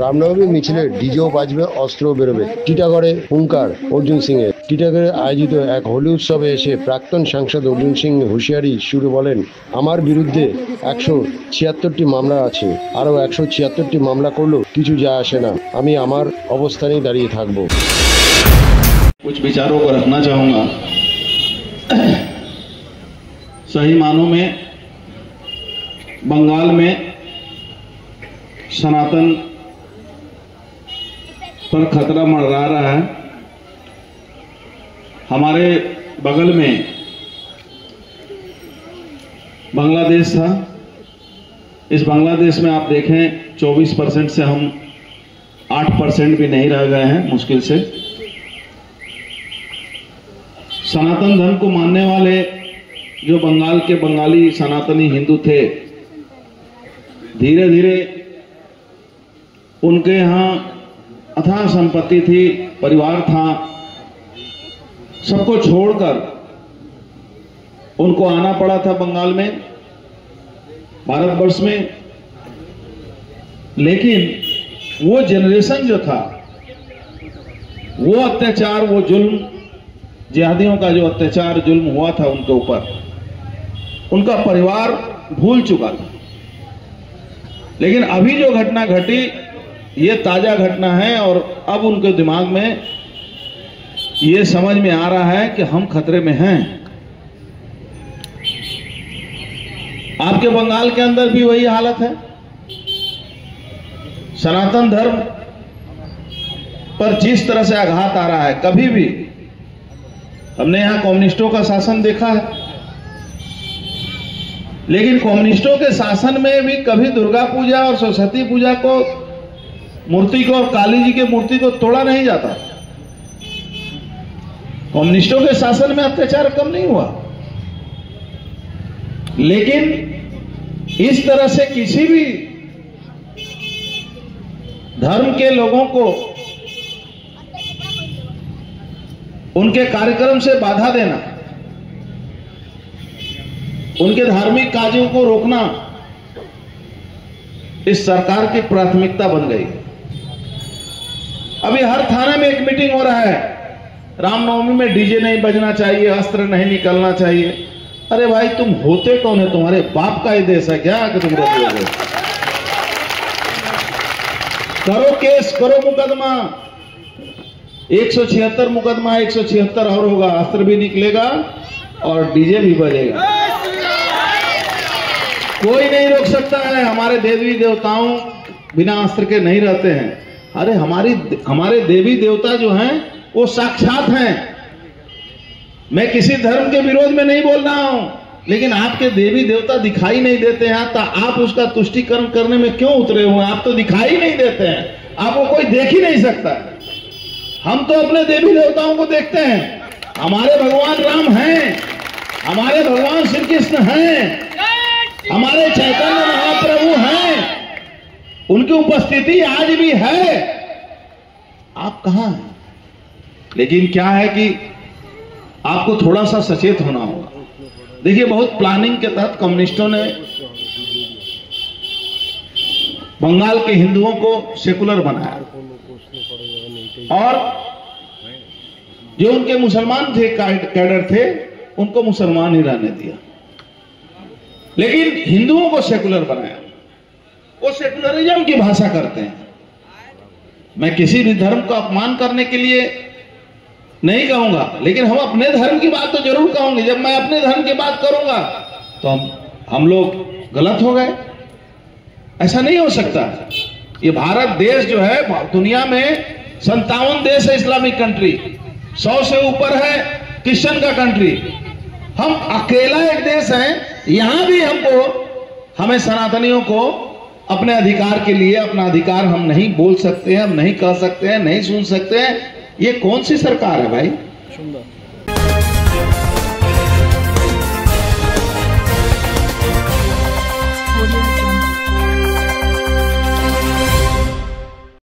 রামনবমী মিছিলে ডিজেও বাজবে, অস্ত্রও বেরোবে। টিটাগড়ে হুঙ্কার অর্জুন সিং এর। টিটাগড়ে আয়োজিত এক হোলি উৎসবে এসে প্রাক্তন সাংসদ অর্জুন সিং হুঁশিয়ারি সুরে বলেন, আমার বিরুদ্ধে 176টি মামলা আছে, আরও 176টি মামলা করলেও কিছু যায় আসে না, আমি আমার অবস্থানেই দাঁড়িয়ে থাকবো। कुछ विचारों को रखना चाहूंगा। सही मानों में बंगाल में सनातन पर खतरा मंडरा रहा है। हमारे बगल में बांग्लादेश था। इस बांग्लादेश में आप देखें 24% से हम 8% भी नहीं रह गए हैं मुश्किल से। सनातन धर्म को मानने वाले जो बंगाल के बंगाली सनातनी हिंदू थे, धीरे धीरे उनके यहाँ अथाह संपत्ति थी, परिवार था, सबको छोड़कर उनको आना पड़ा था बंगाल में, भारतवर्ष में। लेकिन वो जनरेशन जो था, वो अत्याचार, वो जुल्म, जिहादियों का जो अत्याचार जुल्म हुआ था उनके ऊपर, उनका परिवार भूल चुका था। लेकिन अभी जो घटना घटी, ये ताजा घटना है और अब उनके दिमाग में ये समझ में आ रहा है कि हम खतरे में हैं। आपके बंगाल के अंदर भी वही हालत है। सनातन धर्म पर जिस तरह से आघात आ रहा है, कभी भी हमने यहां कम्युनिस्टों का शासन देखा है, लेकिन कम्युनिस्टों के शासन में भी कभी दुर्गा पूजा और सरस्वती पूजा को, मूर्ति को और काली जी के मूर्ति को तोड़ा नहीं जाता। कम्युनिस्टों के शासन में अत्याचार कम नहीं हुआ, लेकिन इस तरह से किसी भी धर्म के लोगों को उनके कार्यक्रम से बाधा देना, उनके धार्मिक कार्यों को रोकना, इस सरकार की प्राथमिकता बन गई। अभी हर थाने में एक मीटिंग हो रहा है, रामनवमी में डीजे नहीं बजना चाहिए, अस्त्र नहीं निकलना चाहिए। अरे भाई, तुम होते कौन है? तुम्हारे बाप का ही देश है क्या कि तुम रोकोगे? करो केस, करो मुकदमा। 176 मुकदमा, 176 और होगा, अस्त्र भी निकलेगा और डीजे भी बजेगा। कोई नहीं रोक सकता है। हमारे देवी देवताओं बिना अस्त्र के नहीं रहते हैं। अरे हमारे देवी देवता जो हैं वो साक्षात हैं। मैं किसी धर्म के विरोध में नहीं बोल रहा हूं, लेकिन आपके देवी देवता दिखाई नहीं देते हैं, तो आप उसका तुष्टीकरण करने में क्यों उतरे हुए हैं? आप तो दिखाई नहीं देते हैं, आपको कोई देख ही नहीं सकता। हम तो अपने देवी देवताओं को देखते हैं। हमारे भगवान राम हैं, हमारे भगवान श्री कृष्ण हैं, हमारे चैतन्य महाप्रभु हैं, उनकी उपस्थिति आज भी है। आप कहां हैं? लेकिन क्या है कि आपको थोड़ा सा सचेत होना होगा। देखिए, बहुत प्लानिंग के तहत कम्युनिस्टों ने बंगाल के हिंदुओं को सेकुलर बनाया और जो उनके मुसलमान थे, कैडर थे, उनको मुसलमान ही रहने दिया, लेकिन हिंदुओं को सेकुलर बनाया। वो सेकुलरिज्म की भाषा करते हैं। मैं किसी भी धर्म को अपमान करने के लिए नहीं कहूंगा, लेकिन हम अपने धर्म की बात तो जरूर कहूंगे। जब मैं अपने धर्म की बात करूंगा तो हम लोग गलत हो गए। ऐसा नहीं हो सकता। ये भारत देश जो है, दुनिया में 57 देश है इस्लामिक कंट्री, 100 से ऊपर है क्रिश्चियन का कंट्री। हम अकेला एक देश है। यहां भी हमें सनातनियों को अपने अधिकार के लिए अपना अधिकार हम नहीं बोल सकते हैं, हम नहीं कह सकते हैं, नहीं सुन सकते हैं। ये कौन सी सरकार है भाई?